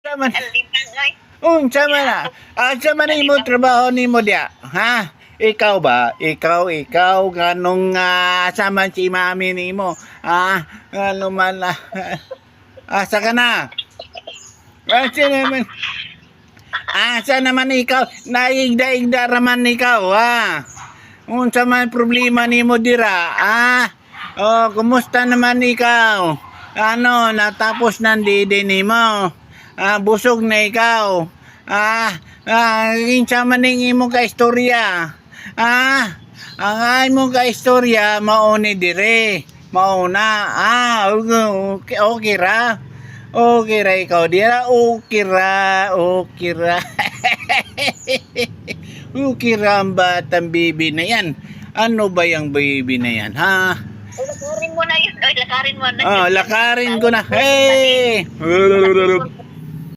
Sama na. Alibang ay. Sama na. Sama na imo trabaho nimo dia. Ha? Ikaw ba? Ikaw ganong sama si mami nimo. Ano man asa ka na? Asa naman? Asa naman ikaw? Naigda-igda raman ikaw, ha? Unsa man problema nimo dira? Kumusta naman ikaw? Ano, natapos ng dede nimo? Busog na ikaw. Kinsa man ning imong ka istorya? Ang imong ka istorya mauni dire. Mauna. Okay ra. Okay ra ikaw dira. Okay ra. Okay ra ang batang baby na yan. Ano ba yung baby na yan, ha? Lakarin mo na yun. Lakarin mo na yun. Lakarin ko na. Hey!